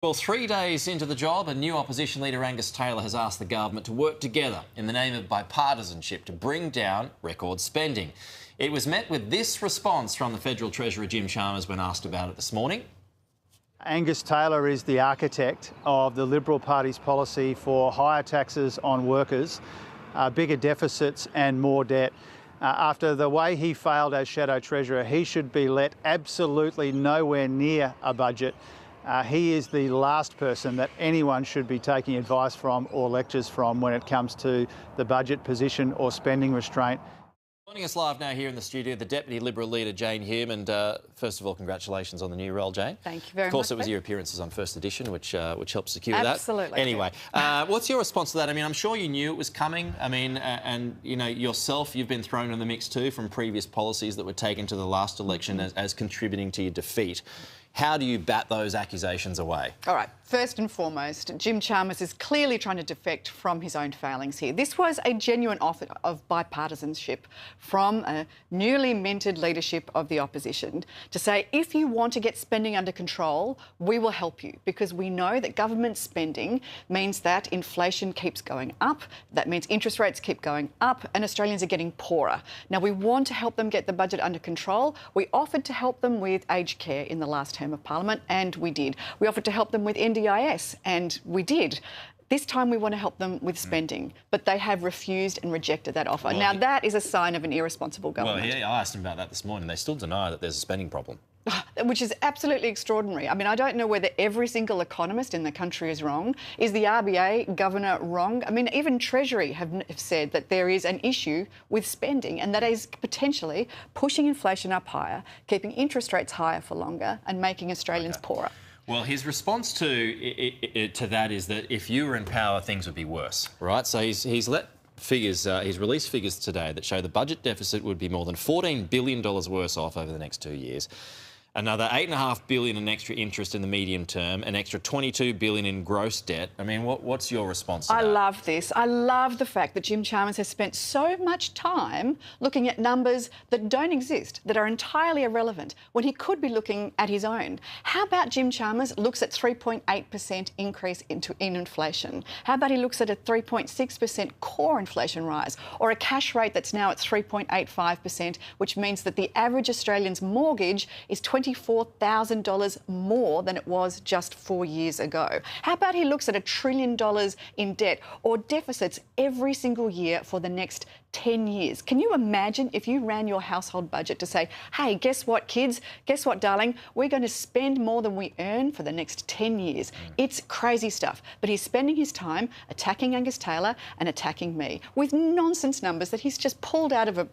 Well, 3 days into the job, a new opposition leader, Angus Taylor, has asked the government to work together in the name of bipartisanship to bring down record spending. It was met with this response from the Federal Treasurer, Jim Chalmers, when asked about it this morning. Angus Taylor is the architect of the Liberal Party's policy for higher taxes on workers, bigger deficits and more debt. After the way he failed as Shadow Treasurer, he should be let absolutely nowhere near a budget. He is the last person that anyone should be taking advice from or lectures from when it comes to the budget position or spending restraint. Joining us live now here in the studio, the Deputy Liberal Leader, Jane Hume. And first of all, congratulations on the new role, Jane. Thank you very much. Of course, it was your appearances on First Edition, which helped secure that. Absolutely. Anyway, what's your response to that? I mean, I'm sure you knew it was coming. I mean, and, you know, yourself, you've been thrown in the mix too from previous policies that were taken to the last election as contributing to your defeat. How do you bat those accusations away? All right. First and foremost, Jim Chalmers is clearly trying to defect from his own failings here. This was a genuine offer of bipartisanship from a newly minted leadership of the opposition to say, if you want to get spending under control, we will help you, because we know that government spending means that inflation keeps going up, that means interest rates keep going up, and Australians are getting poorer. Now, we want to help them get the budget under control. We offered to help them with aged care in the last term of Parliament, and we did. We offered to help them with NDIS, and we did. This time we want to help them with spending, but they have refused and rejected that offer. Now, that is a sign of an irresponsible government. Well, yeah, I asked them about that this morning. They still deny that there's a spending problem. Which is absolutely extraordinary. I mean, I don't know whether every single economist in the country is wrong. Is the RBA governor wrong? I mean, even Treasury have said that there is an issue with spending, and that is potentially pushing inflation up higher, keeping interest rates higher for longer, and making Australians poorer. Well, his response to that is that if you were in power, things would be worse, right? So he's let figures, he's released figures today that show the budget deficit would be more than $14 billion worse off over the next 2 years. Another $8.5 billion in extra interest in the medium term, an extra $22 billion in gross debt. I mean, what's your response to that? I love this. I love the fact that Jim Chalmers has spent so much time looking at numbers that don't exist, that are entirely irrelevant, when he could be looking at his own. How about Jim Chalmers looks at 3.8% increase in inflation? How about he looks at a 3.6% core inflation rise, or a cash rate that's now at 3.85%, which means that the average Australian's mortgage is $24,000 more than it was just 4 years ago? How about he looks at $1 trillion in debt, or deficits every single year for the next 10 years? Can you imagine if you ran your household budget to say, hey, guess what, kids? Guess what, darling? We're going to spend more than we earn for the next 10 years. It's crazy stuff. But he's spending his time attacking Angus Taylor and attacking me with nonsense numbers that he's just pulled out of a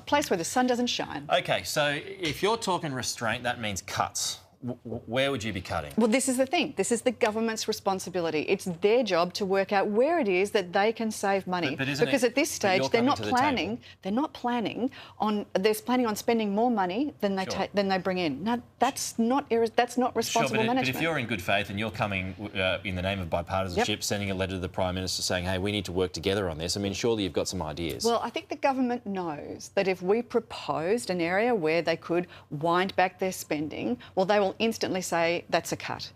place where the sun doesn't shine. OK, so if you're talking restraint, that means cuts. Where would you be cutting? Well, this is the thing. This is the government's responsibility. It's their job to work out where it is that they can save money. Because at this stage, they're planning on spending more money than they bring in. Now, that's not responsible management. But if you're in good faith and you're coming in the name of bipartisanship, sending a letter to the Prime Minister saying, hey, we need to work together on this, I mean, surely you've got some ideas. Well, I think the government knows that if we proposed an area where they could wind back their spending, well, they will instantly say that's a cut.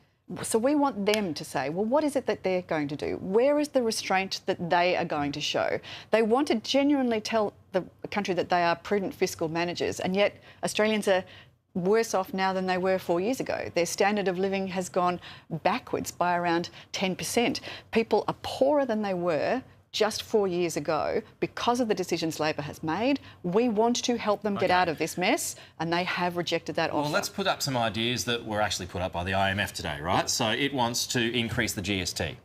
So we want them to say, well, what is it that they're going to do? Where is the restraint that they are going to show? They want to genuinely tell the country that they are prudent fiscal managers, and yet Australians are worse off now than they were 4 years ago. Their standard of living has gone backwards by around 10%. People are poorer than they were just 4 years ago because of the decisions Labor has made. We want to help them get out of this mess, and they have rejected that offer. Well, let's put up some ideas that were actually put up by the IMF today, right? So it wants to increase the GST.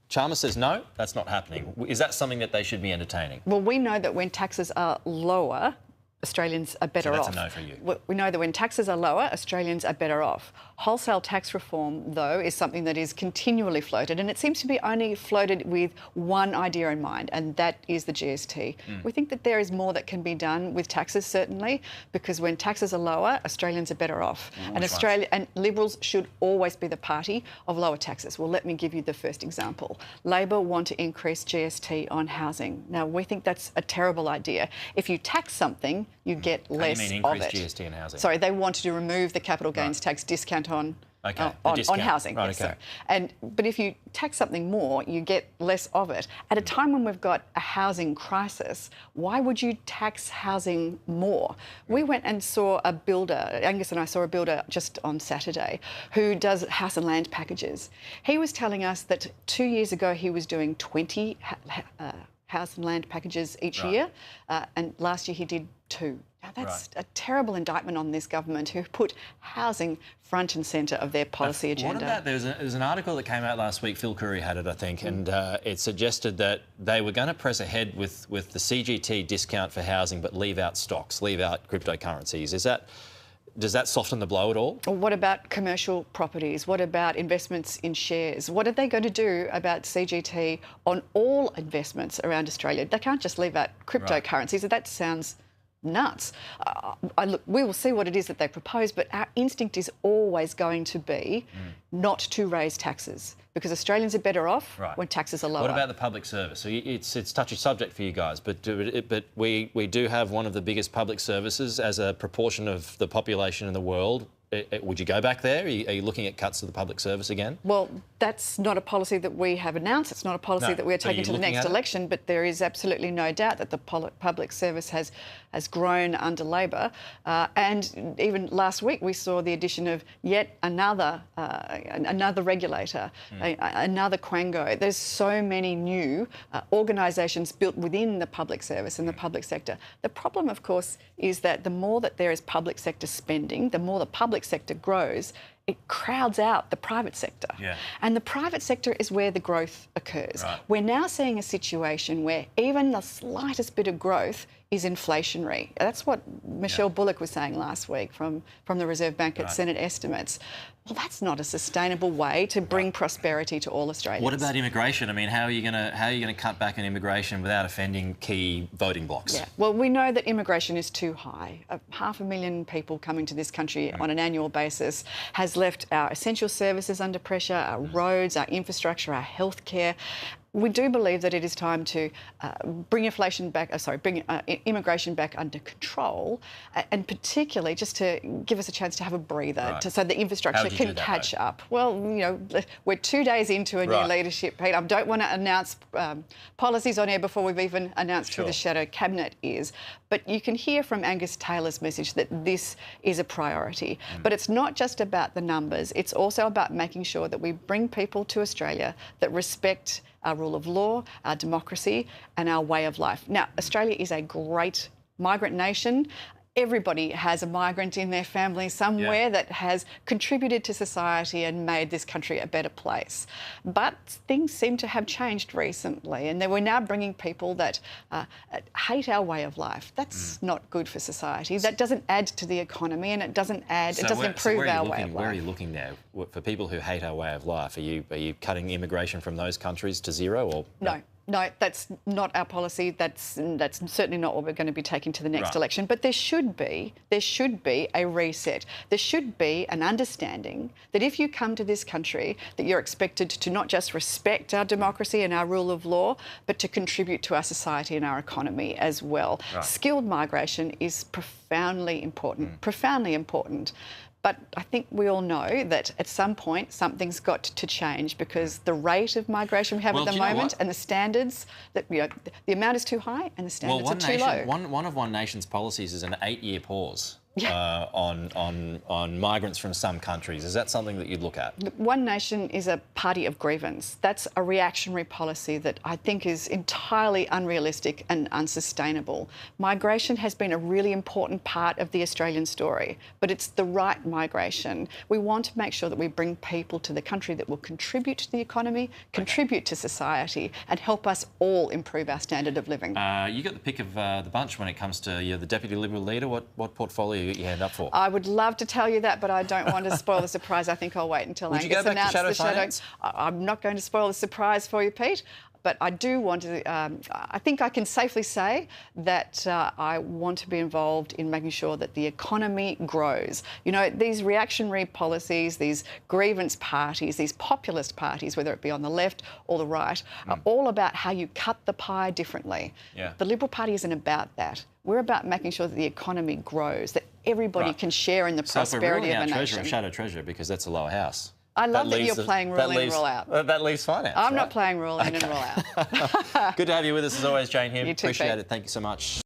Chalmers says no, that's not happening. Is that something that they should be entertaining? Well, we know that when taxes are lower, Australians are better off. So that's a no for you. We know that when taxes are lower, Australians are better off. Wholesale tax reform, though, is something that is continually floated, and it seems to be only floated with one idea in mind, and that is the GST. We think that there is more that can be done with taxes, certainly, because when taxes are lower, Australians are better off. And Liberals should always be the party of lower taxes. Well, let me give you the first example. Labor want to increase GST on housing. Now, we think that's a terrible idea. If you tax something, you get less of it. How do you mean increase GST in housing? Sorry, they wanted to remove the capital gains tax discount on Okay, on housing. Right, yes, okay. But if you tax something more, you get less of it. At a time when we've got a housing crisis, why would you tax housing more? We went and saw a builder, Angus and I saw a builder just on Saturday, who does house and land packages. He was telling us that 2 years ago he was doing 20 house and land packages each year, and last year he did 2. Now, that's a terrible indictment on this government who put housing front and centre of their policy agenda. What about, there was an article that came out last week, Phil Curry had it, I think, and it suggested that they were going to press ahead with the CGT discount for housing but leave out stocks, leave out cryptocurrencies. Does that soften the blow at all? What about commercial properties? What about investments in shares? What are they going to do about CGT on all investments around Australia? They can't just leave out cryptocurrencies. That sounds nuts. Look, we will see what it is that they propose, but our instinct is always going to be not to raise taxes, because Australians are better off when taxes are lower. What about the public service? So it's a touchy subject for you guys, but we do have one of the biggest public services as a proportion of the population in the world. Would you go back there? Are you looking at cuts to the public service again? Well, that's not a policy that we have announced. It's not a policy that we're taking to the next election, but there is absolutely no doubt that the public service has grown under Labor. And even last week we saw the addition of yet another regulator, another quango. There's so many new organisations built within the public service and the public sector. The problem, of course, is that the more that there is public sector spending, the more the public sector grows, it crowds out the private sector. Yeah. And the private sector is where the growth occurs. Right. We're now seeing a situation where even the slightest bit of growth is inflationary. That's what Michelle Bullock was saying last week from the Reserve Bank at Senate estimates. Well, that's not a sustainable way to bring prosperity to all Australians. What about immigration? I mean, how are you going to cut back on immigration without offending key voting blocs? Yeah. Well, we know that immigration is too high. 500,000 people coming to this country on an annual basis has left our essential services under pressure, our roads, our infrastructure, our healthcare. We do believe that it is time to bring immigration back under control, and particularly just to give us a chance to have a breather, so the infrastructure can catch up. Well, you know, we're 2 days into a new leadership, Pete. I don't want to announce policies on air before we've even announced who the shadow cabinet is. But you can hear from Angus Taylor's message that this is a priority. But it's not just about the numbers. It's also about making sure that we bring people to Australia that respect our rule of law, our democracy and our way of life. Now, Australia is a great migrant nation. Everybody has a migrant in their family somewhere that has contributed to society and made this country a better place. But things seem to have changed recently, and we're now bringing people that hate our way of life. That's not good for society. That doesn't add to the economy, and it doesn't improve our way of life. Where are you looking now? For people who hate our way of life, are you cutting immigration from those countries to zero, or no? No, that's not our policy. That's certainly not what we're going to be taking to the next election. But there should be a reset. There should be an understanding that if you come to this country, that you're expected to not just respect our democracy and our rule of law, but to contribute to our society and our economy as well. Skilled migration is profoundly important. But I think we all know that at some point something's got to change, because the rate of migration we have at the moment and the standards, that the amount is too high and the standards are too low. One of One Nation's policies is an 8-year pause. On migrants from some countries. Is that something that you'd look at? One Nation is a party of grievance. That's a reactionary policy that I think is entirely unrealistic and unsustainable. Migration has been a really important part of the Australian story, but it's the right migration. We want to make sure that we bring people to the country that will contribute to the economy, contribute to society, and help us all improve our standard of living. You got the pick of the bunch when it comes to the Deputy Liberal Leader. What portfolio you got your hand up for? I would love to tell you that, but I don't want to spoil the surprise. I think I'll wait until Angus announces the shadow. I'm not going to spoil the surprise for you, Pete. But I do want to, I think I can safely say that I want to be involved in making sure that the economy grows. You know, these reactionary policies, these grievance parties, these populist parties, whether it be on the left or the right, are all about how you cut the pie differently. The Liberal Party isn't about that. We're about making sure that the economy grows, that everybody can share in the prosperity of a treasure nation. and shadow treasure because that's a lower house. I love that you're playing rule in and rule out. That leaves finance. I'm not playing rule in and rule out. Good to have you with us as always, Jane Hume. You too, Appreciate Pete. it. Thank you so much.